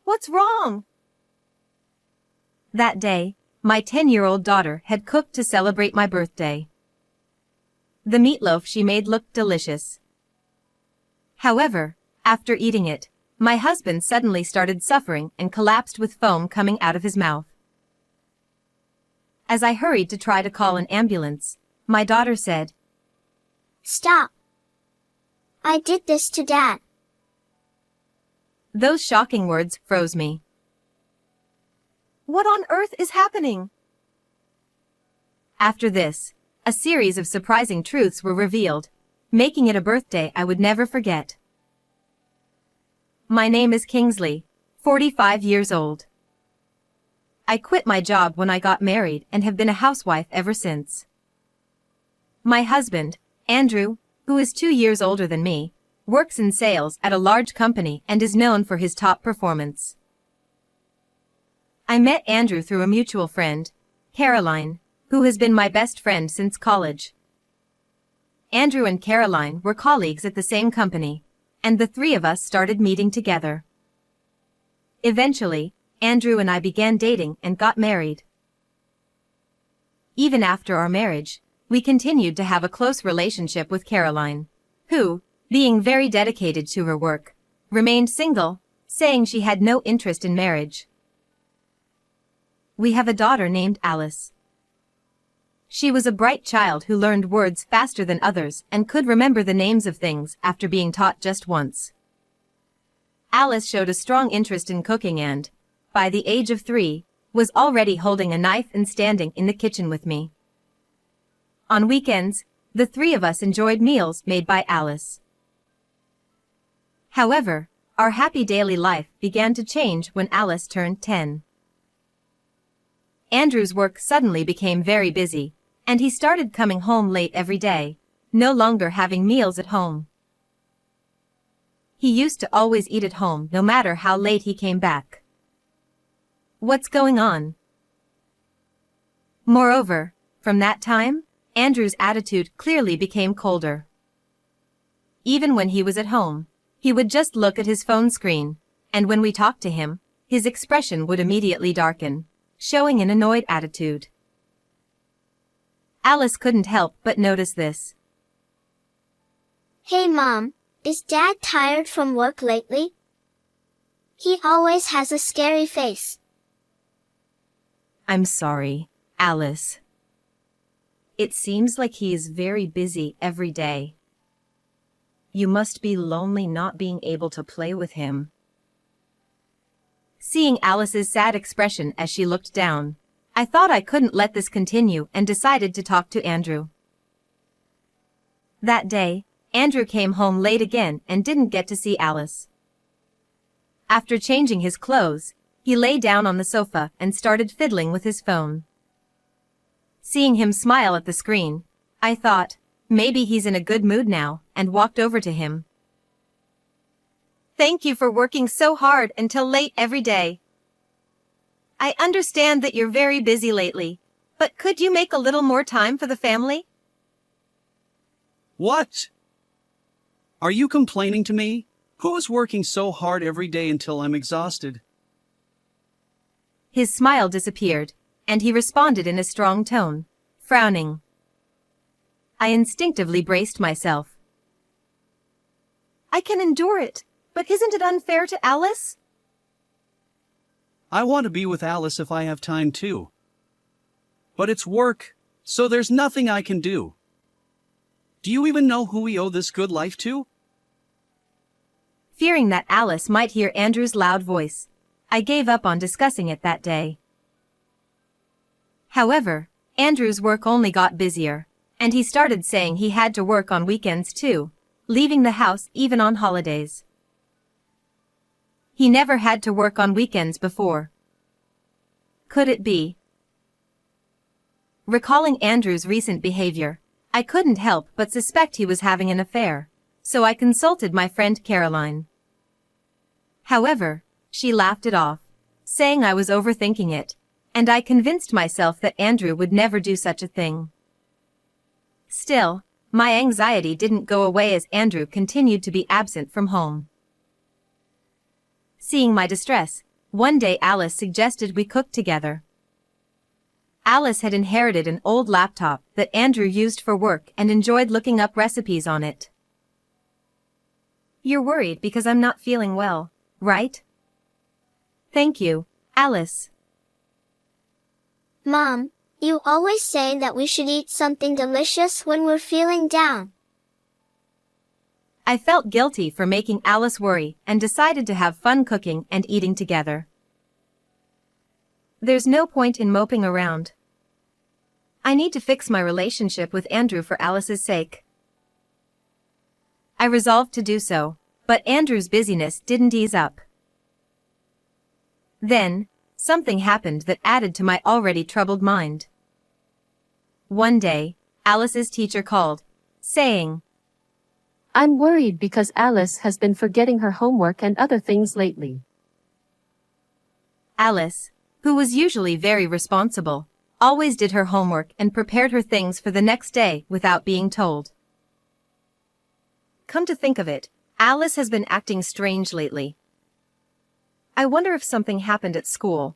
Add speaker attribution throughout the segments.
Speaker 1: What's wrong? That day, my 10-year-old daughter had cooked to celebrate my birthday. The meatloaf she made looked delicious. However, after eating it, my husband suddenly started suffering and collapsed with foam coming out of his mouth. As I hurried to try to call an ambulance, my daughter said,
Speaker 2: "Stop. I did this to Dad."
Speaker 1: Those shocking words froze me. What on earth is happening? After this, a series of surprising truths were revealed, making it a birthday I would never forget. My name is Kingsley, 45 years old. I quit my job when I got married and have been a housewife ever since. My husband, Andrew, who is 2 years older than me, works in sales at a large company and is known for his top performance. I met Andrew through a mutual friend, Caroline, who has been my best friend since college. Andrew and Caroline were colleagues at the same company, and the three of us started meeting together. Eventually, Andrew and I began dating and got married. Even after our marriage, we continued to have a close relationship with Caroline, who, being very dedicated to her work, remained single, saying she had no interest in marriage. We have a daughter named Alice. She was a bright child who learned words faster than others and could remember the names of things after being taught just once. Alice showed a strong interest in cooking and, by the age of 3, was already holding a knife and standing in the kitchen with me. On weekends, the three of us enjoyed meals made by Alice. However, our happy daily life began to change when Alice turned 10. Andrew's work suddenly became very busy, and he started coming home late every day, no longer having meals at home. He used to always eat at home no matter how late he came back. What's going on? Moreover, from that time, Andrew's attitude clearly became colder. Even when he was at home, he would just look at his phone screen, and when we talked to him, his expression would immediately darken, showing an annoyed attitude. Alice couldn't help but notice this.
Speaker 2: "Hey Mom, is Dad tired from work lately? He always has a scary face."
Speaker 1: I'm sorry, Alice. It seems like he is very busy every day. You must be lonely not being able to play with him. Seeing Alice's sad expression as she looked down, I thought I couldn't let this continue and decided to talk to Andrew. That day, Andrew came home late again and didn't get to see Alice. After changing his clothes, he lay down on the sofa and started fiddling with his phone. Seeing him smile at the screen, I thought, maybe he's in a good mood now, and walked over to him. "Thank you for working so hard until late every day. I understand that you're very busy lately, but could you make a little more time for the family?"
Speaker 3: What? Are you complaining to me? Who is working so hard every day until I'm exhausted?
Speaker 1: His smile disappeared, and he responded in a strong tone, frowning. I instinctively braced myself. "I can endure it, but isn't it unfair to Alice?"
Speaker 3: I want to be with Alice if I have time too. But it's work, so there's nothing I can do. Do you even know who we owe this good life to?
Speaker 1: Fearing that Alice might hear Andrew's loud voice, I gave up on discussing it that day. However, Andrew's work only got busier, and he started saying he had to work on weekends too, leaving the house even on holidays. He never had to work on weekends before. Could it be? Recalling Andrew's recent behavior, I couldn't help but suspect he was having an affair, so I consulted my friend Caroline. However, she laughed it off, saying I was overthinking it, and I convinced myself that Andrew would never do such a thing. Still, my anxiety didn't go away as Andrew continued to be absent from home. Seeing my distress, One day Alice suggested we cook together. Alice had inherited an old laptop that Andrew used for work and enjoyed looking up recipes on it. You're worried because I'm not feeling well, right? Thank you, Alice.
Speaker 2: Mom, you always say that we should eat something delicious when we're feeling down.
Speaker 1: I felt guilty for making Alice worry and decided to have fun cooking and eating together. There's no point in moping around. I need to fix my relationship with Andrew for Alice's sake. I resolved to do so, but Andrew's busyness didn't ease up. Then, something happened that added to my already troubled mind. One day, Alice's teacher called, saying,
Speaker 4: I'm worried because Alice has been forgetting her homework and other things lately.
Speaker 1: Alice, who was usually very responsible, always did her homework and prepared her things for the next day without being told. Come to think of it, Alice has been acting strange lately. I wonder if something happened at school.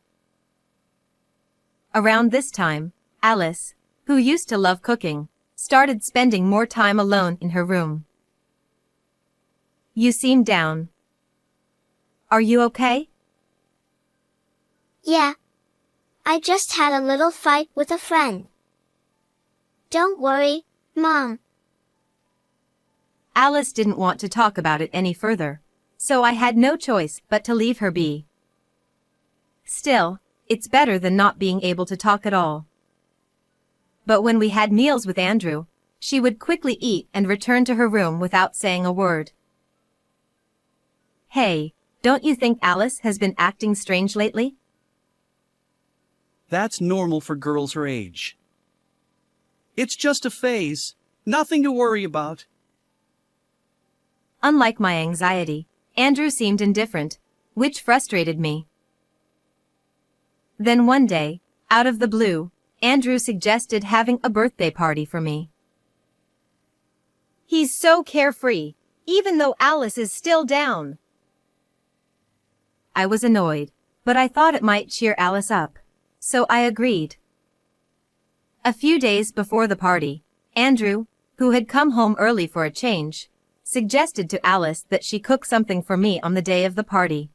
Speaker 1: Around this time, Alice, who used to love cooking, started spending more time alone in her room. You seem down. Are you okay?
Speaker 2: Yeah. I just had a little fight with a friend. Don't worry, Mom.
Speaker 1: Alice didn't want to talk about it any further, so I had no choice but to leave her be. Still, it's better than not being able to talk at all. But when we had meals with Andrew, she would quickly eat and return to her room without saying a word. Hey, don't you think Alice has been acting strange lately?
Speaker 3: That's normal for girls her age. It's just a phase, nothing to worry about.
Speaker 1: Unlike my anxiety, Andrew seemed indifferent, which frustrated me. Then one day, out of the blue, Andrew suggested having a birthday party for me. He's so carefree, even though Alice is still down. I was annoyed, but I thought it might cheer Alice up, so I agreed. A few days before the party, Andrew, who had come home early for a change, suggested to Alice that she cook something for me on the day of the party.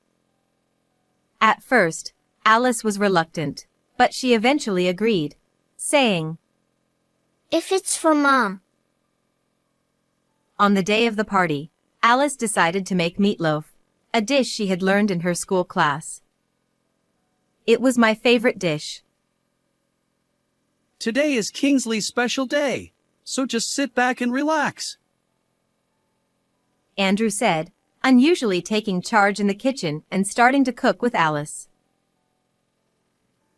Speaker 1: At first, Alice was reluctant, but she eventually agreed, saying,
Speaker 2: If it's for Mom.
Speaker 1: On the day of the party, Alice decided to make meatloaf, a dish she had learned in her school class. It was my favorite dish.
Speaker 3: Today is Kingsley's special day, so just sit back and relax.
Speaker 1: Andrew said, unusually taking charge in the kitchen and starting to cook with Alice.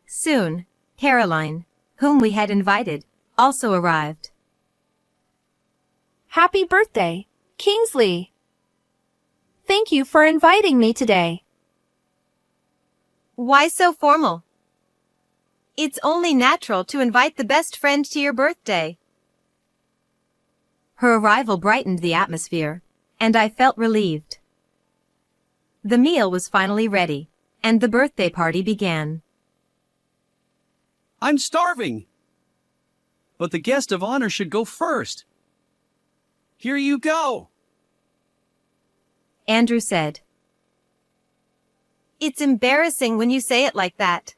Speaker 1: Soon, Caroline, whom we had invited, also arrived.
Speaker 5: Happy birthday, Kingsley! Thank you for inviting me today.
Speaker 1: Why so formal? It's only natural to invite the best friend to your birthday. Her arrival brightened the atmosphere, and I felt relieved. The meal was finally ready, and the birthday party began.
Speaker 3: I'm starving. But the guest of honor should go first. Here you go.
Speaker 1: Andrew said. It's embarrassing when you say it like that.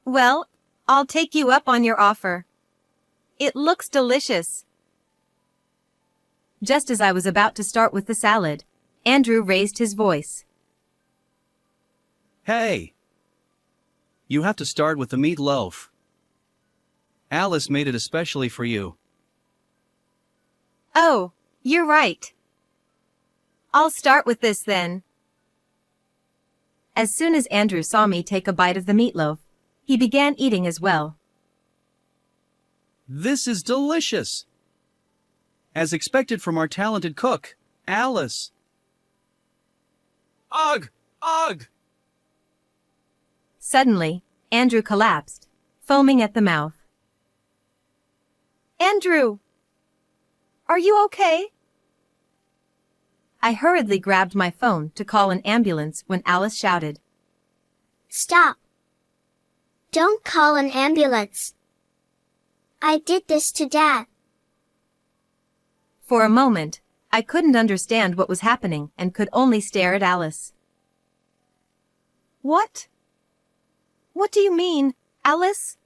Speaker 1: Well, I'll take you up on your offer. It looks delicious. Just as I was about to start with the salad, Andrew raised his voice.
Speaker 3: Hey. You have to start with the meatloaf. Alice made it especially for you.
Speaker 1: Oh, you're right. I'll start with this then. As soon as Andrew saw me take a bite of the meatloaf, he began eating as well.
Speaker 3: This is delicious. As expected from our talented cook, Alice. Ugh! Ugh!
Speaker 1: Suddenly, Andrew collapsed, foaming at the mouth. Andrew! Are you okay? I hurriedly grabbed my phone to call an ambulance when Alice shouted,
Speaker 2: Stop. Don't call an ambulance. I did this to Dad.
Speaker 1: For a moment, I couldn't understand what was happening and could only stare at Alice. What? What do you mean, Alice?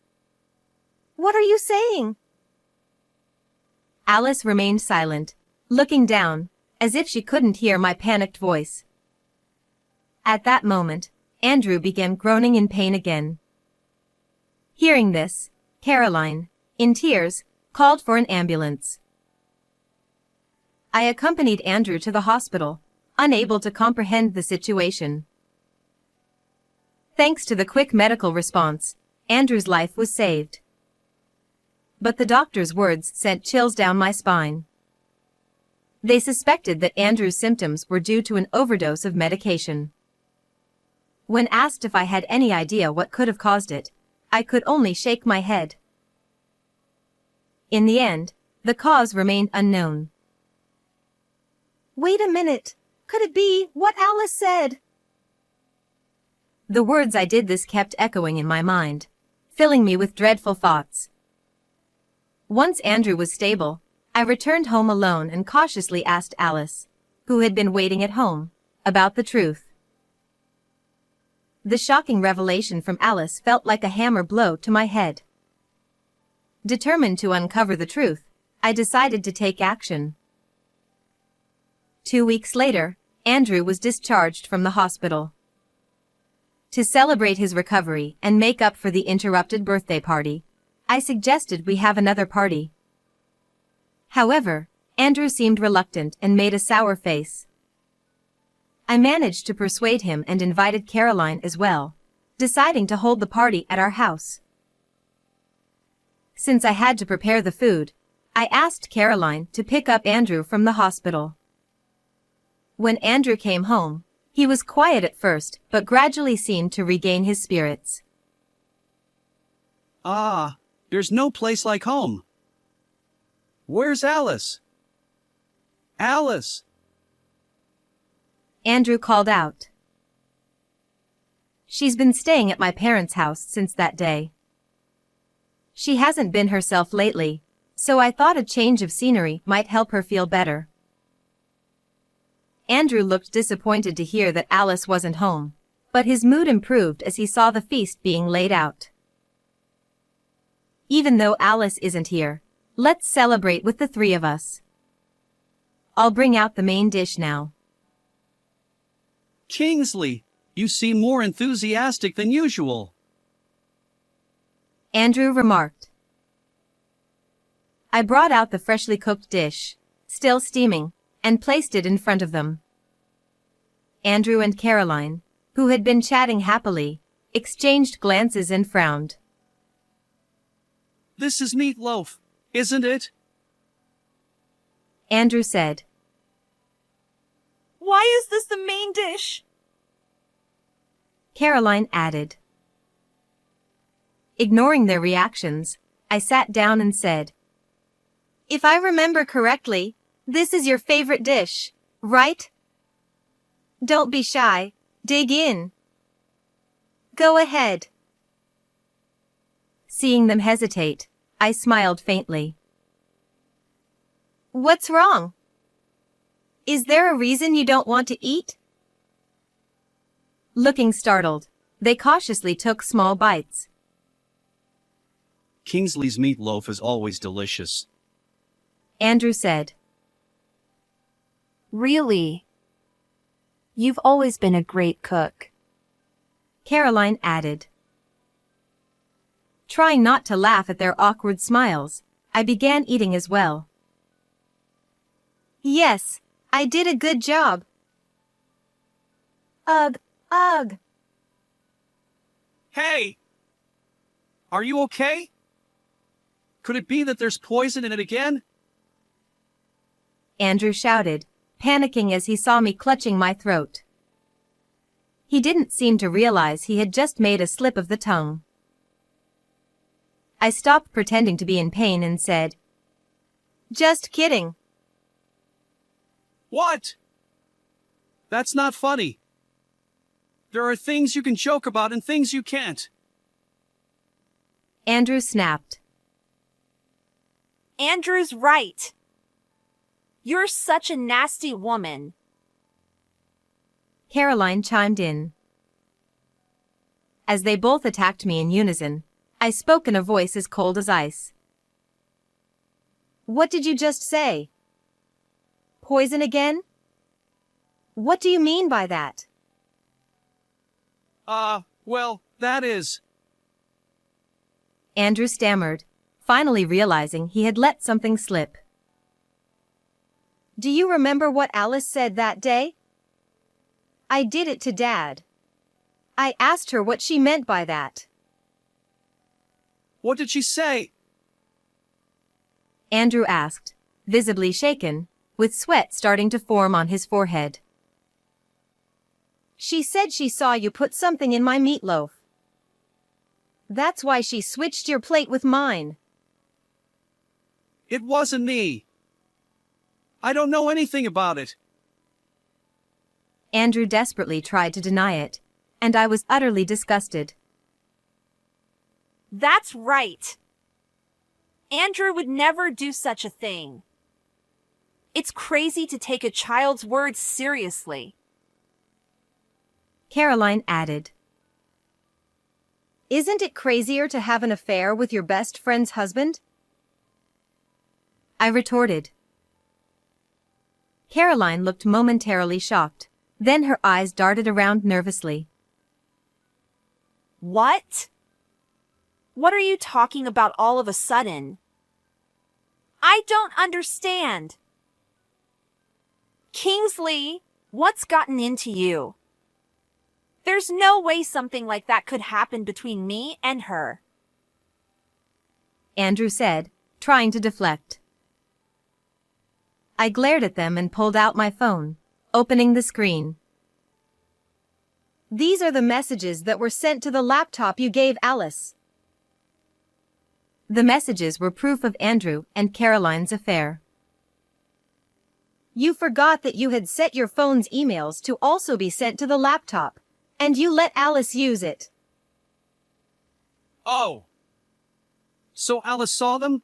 Speaker 1: What are you saying? Alice remained silent, looking down, as if she couldn't hear my panicked voice. At that moment, Andrew began groaning in pain again. Hearing this, Caroline, in tears, called for an ambulance. I accompanied Andrew to the hospital, unable to comprehend the situation. Thanks to the quick medical response, Andrew's life was saved. But the doctor's words sent chills down my spine. They suspected that Andrew's symptoms were due to an overdose of medication. When asked if I had any idea what could have caused it, I could only shake my head. In the end, the cause remained unknown. Wait a minute. Could it be what Alice said? The words I did this kept echoing in my mind, filling me with dreadful thoughts. Once Andrew was stable, I returned home alone and cautiously asked Alice, who had been waiting at home, about the truth. The shocking revelation from Alice felt like a hammer blow to my head. Determined to uncover the truth, I decided to take action. 2 weeks later, Andrew was discharged from the hospital. To celebrate his recovery and make up for the interrupted birthday party, I suggested we have another party. However, Andrew seemed reluctant and made a sour face. I managed to persuade him and invited Caroline as well, deciding to hold the party at our house. Since I had to prepare the food, I asked Caroline to pick up Andrew from the hospital. When Andrew came home, he was quiet at first but gradually seemed to regain his spirits.
Speaker 3: Ah, there's no place like home. Where's Alice? Alice!
Speaker 1: Andrew called out. She's been staying at my parents' house since that day. She hasn't been herself lately, so I thought a change of scenery might help her feel better. Andrew looked disappointed to hear that Alice wasn't home, but his mood improved as he saw the feast being laid out. Even though Alice isn't here, let's celebrate with the three of us. I'll bring out the main dish now.
Speaker 3: Kingsley, you seem more enthusiastic than usual.
Speaker 1: Andrew remarked. I brought out the freshly cooked dish, still steaming, and placed it in front of them. Andrew and Caroline, who had been chatting happily, exchanged glances and frowned.
Speaker 3: This is meatloaf, isn't it?
Speaker 1: Andrew said.
Speaker 5: Why is this the main dish?
Speaker 1: Caroline added. Ignoring their reactions, I sat down and said, If I remember correctly, this is your favorite dish, right? Don't be shy, dig in. Go ahead. Seeing them hesitate, I smiled faintly. What's wrong? Is there a reason you don't want to eat? Looking startled, they cautiously took small bites.
Speaker 3: Kingsley's meatloaf is always delicious.
Speaker 1: Andrew said.
Speaker 5: Really? You've always been a great cook.
Speaker 1: Caroline added. Trying not to laugh at their awkward smiles, I began eating as well. Yes, I did a good job. Ugh, ugh.
Speaker 3: Hey! Are you okay? Could it be that there's poison in it again?
Speaker 1: Andrew shouted, panicking as he saw me clutching my throat. He didn't seem to realize he had just made a slip of the tongue. I stopped pretending to be in pain and said, Just kidding.
Speaker 3: What? That's not funny. There are things you can joke about and things you can't.
Speaker 1: Andrew snapped.
Speaker 5: Andrew's right. You're such a nasty woman.
Speaker 1: Caroline chimed in. As they both attacked me in unison, I spoke in a voice as cold as ice. What did you just say? Poison again? What do you mean by that?
Speaker 3: Well, that is...
Speaker 1: Andrew stammered, finally realizing he had let something slip. Do you remember what Alice said that day? I did it to Dad. I asked her what she meant by that.
Speaker 3: What did she say?
Speaker 1: Andrew asked, visibly shaken, with sweat starting to form on his forehead. She said she saw you put something in my meatloaf. That's why she switched your plate with mine.
Speaker 3: It wasn't me. I don't know anything about it.
Speaker 1: Andrew desperately tried to deny it, and I was utterly disgusted.
Speaker 5: That's right. Andrew would never do such a thing. It's crazy to take a child's words seriously.
Speaker 1: Caroline added. Isn't it crazier to have an affair with your best friend's husband? I retorted. Caroline looked momentarily shocked. Then her eyes darted around nervously.
Speaker 5: What? What are you talking about all of a sudden? I don't understand. Kingsley, what's gotten into you? There's no way something like that could happen between me and her.
Speaker 1: Andrew said, trying to deflect. I glared at them and pulled out my phone, opening the screen. These are the messages that were sent to the laptop you gave Alice. The messages were proof of Andrew and Caroline's affair. You forgot that you had set your phone's emails to also be sent to the laptop, and you let Alice use it.
Speaker 3: Oh. So Alice saw them?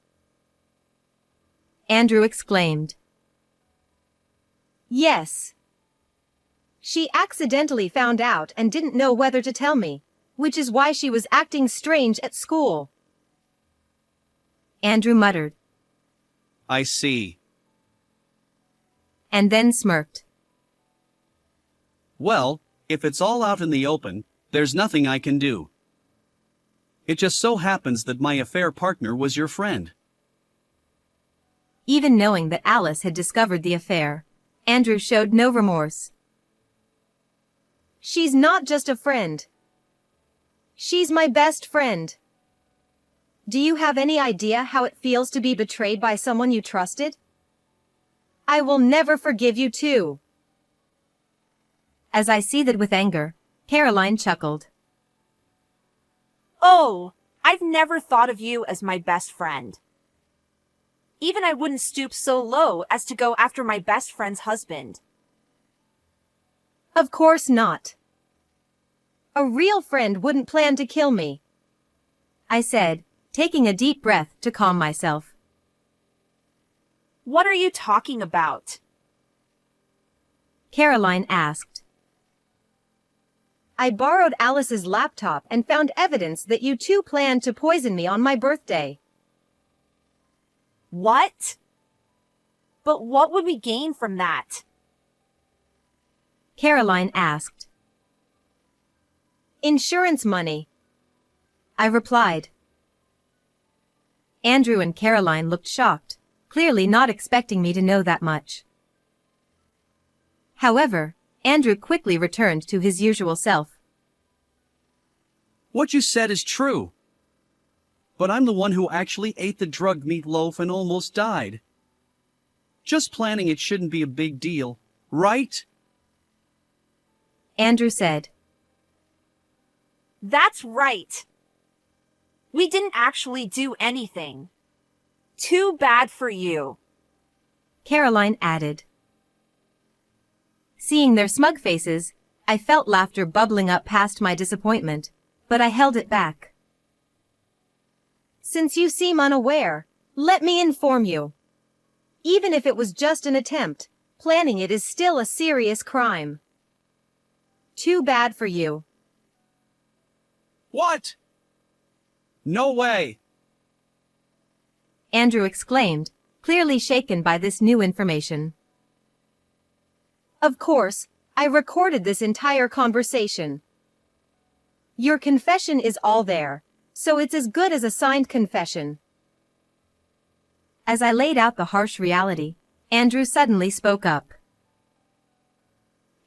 Speaker 1: Andrew exclaimed. Yes. She accidentally found out and didn't know whether to tell me, which is why she was acting strange at school. Andrew muttered.
Speaker 3: I see.
Speaker 1: And then smirked.
Speaker 3: Well, if it's all out in the open, there's nothing I can do. It just so happens that my affair partner was your friend.
Speaker 1: Even knowing that Alice had discovered the affair, Andrew showed no remorse. She's not just a friend. She's my best friend. Do you have any idea how it feels to be betrayed by someone you trusted? I will never forgive you too. As I seethed with anger, Caroline chuckled.
Speaker 5: Oh, I've never thought of you as my best friend. Even I wouldn't stoop so low as to go after my best friend's husband.
Speaker 1: Of course not. A real friend wouldn't plan to kill me, I said, taking a deep breath to calm myself.
Speaker 5: What are you talking about?
Speaker 1: Caroline asked. I borrowed Alice's laptop and found evidence that you two planned to poison me on my birthday.
Speaker 5: What? But what would we gain from that?
Speaker 1: Caroline asked. Insurance money, I replied. Andrew and Caroline looked shocked, clearly not expecting me to know that much. However, Andrew quickly returned to his usual self.
Speaker 3: What you said is true. But I'm the one who actually ate the drugged meatloaf and almost died. Just planning it shouldn't be a big deal, right?
Speaker 1: Andrew said.
Speaker 5: That's right. We didn't actually do anything. Too bad for you.
Speaker 1: Caroline added. Seeing their smug faces, I felt laughter bubbling up past my disappointment, but I held it back. Since you seem unaware, let me inform you. Even if it was just an attempt, planning it is still a serious crime. Too bad for you.
Speaker 3: What? No way!
Speaker 1: Andrew exclaimed, clearly shaken by this new information. Of course, I recorded this entire conversation. Your confession is all there, so it's as good as a signed confession. As I laid out the harsh reality, Andrew suddenly spoke up.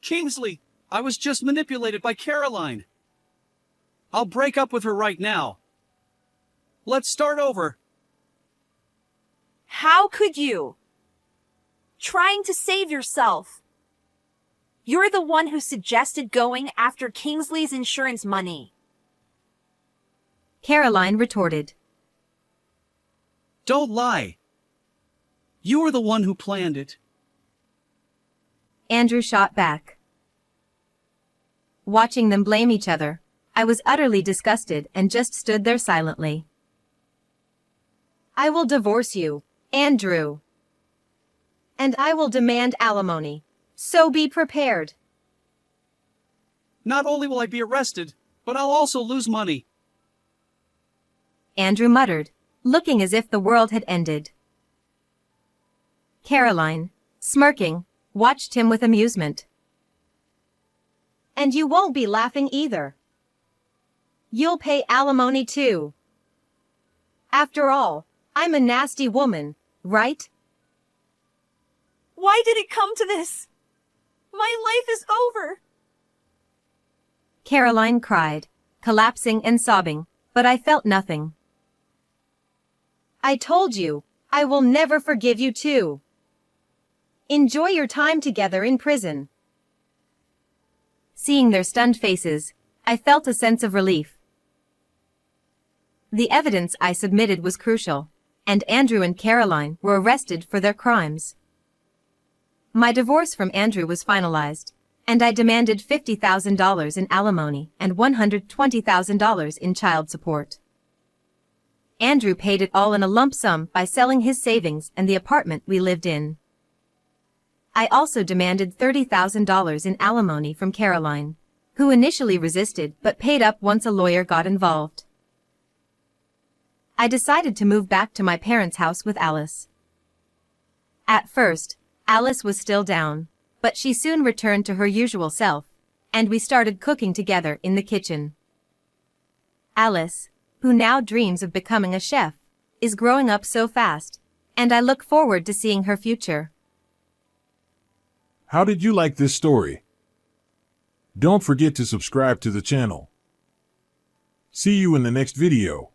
Speaker 3: Kingsley, I was just manipulated by Caroline. I'll break up with her right now. Let's start over.
Speaker 5: How could you? Trying to save yourself. You're the one who suggested going after Kingsley's insurance money.
Speaker 1: Caroline retorted.
Speaker 3: Don't lie. You were the one who planned it.
Speaker 1: Andrew shot back. Watching them blame each other, I was utterly disgusted and just stood there silently. I will divorce you, Andrew. And I will demand alimony, so be prepared.
Speaker 3: Not only will I be arrested, but I'll also lose money.
Speaker 1: Andrew muttered, looking as if the world had ended. Caroline, smirking, watched him with amusement. And you won't be laughing either. You'll pay alimony too. After all, I'm a nasty woman, right?
Speaker 5: Why did it come to this? My life is over.
Speaker 1: Caroline cried, collapsing and sobbing, but I felt nothing. I told you, I will never forgive you too. Enjoy your time together in prison. Seeing their stunned faces, I felt a sense of relief. The evidence I submitted was crucial, and Andrew and Caroline were arrested for their crimes. My divorce from Andrew was finalized, and I demanded $50,000 in alimony and $120,000 in child support. Andrew paid it all in a lump sum by selling his savings and the apartment we lived in. I also demanded $30,000 in alimony from Caroline, who initially resisted but paid up once a lawyer got involved. I decided to move back to my parents' house with Alice. At first, Alice was still down, but she soon returned to her usual self, and we started cooking together in the kitchen. Alice, who now dreams of becoming a chef, is growing up so fast, and I look forward to seeing her future.
Speaker 6: How did you like this story? Don't forget to subscribe to the channel. See you in the next video.